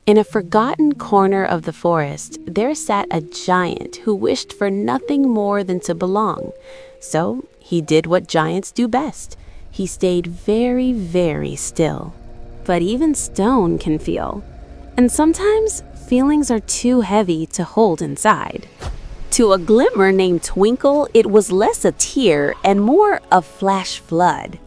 In a forgotten corner of the forest, there sat a giant who wished for nothing more than to belong. So he did what giants do best. He stayed very, very still. But even stone can feel. And sometimes feelings are too heavy to hold inside. To a glimmer named Twinkle, it was less a tear and more a flash flood.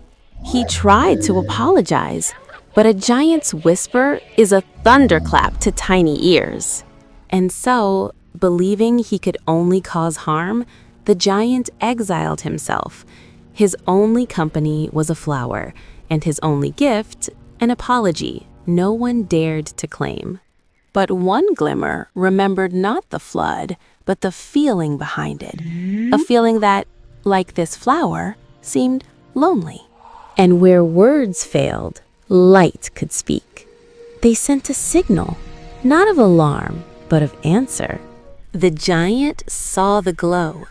He tried to apologize, but a giant's whisper is a thunderclap to tiny ears. And so, believing he could only cause harm, the giant exiled himself. His only company was a flower, and his only gift, an apology no one dared to claim. But one glimmer remembered not the flood, but the feeling behind it. A feeling that, like this flower, seemed lonely. And where words failed, light could speak. They sent a signal, not of alarm, but of answer. The giant saw the glow.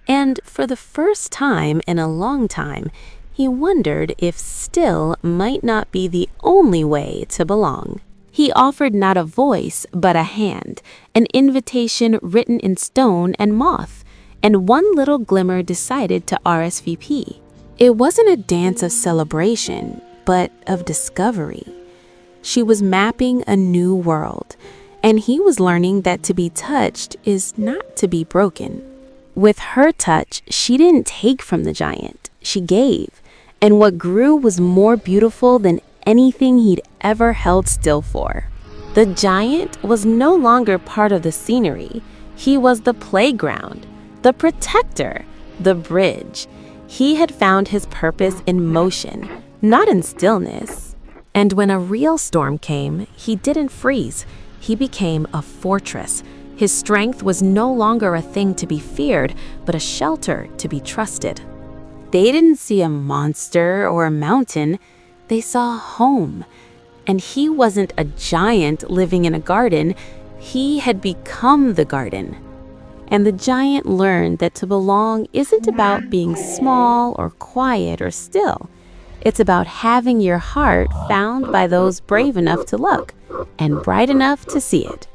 And for the first time in a long time, he wondered if still might not be the only way to belong. He offered not a voice, but a hand, an invitation written in stone and moth, and one little glimmer decided to RSVP. It wasn't a dance of celebration, but of discovery. She was mapping a new world, and he was learning that to be touched is not to be broken. With her touch, she didn't take from the giant, she gave, and what grew was more beautiful than anything he'd ever held still for. The giant was no longer part of the scenery. He was the playground, the protector, the bridge. He had found his purpose in motion, not in stillness. And when a real storm came, he didn't freeze. He became a fortress. His strength was no longer a thing to be feared, but a shelter to be trusted. They didn't see a monster or a mountain. They saw home. And he wasn't a giant living in a garden. He had become the garden. And the giant learned that to belong isn't about being small or quiet or still. It's about having your heart found by those brave enough to look and bright enough to see it.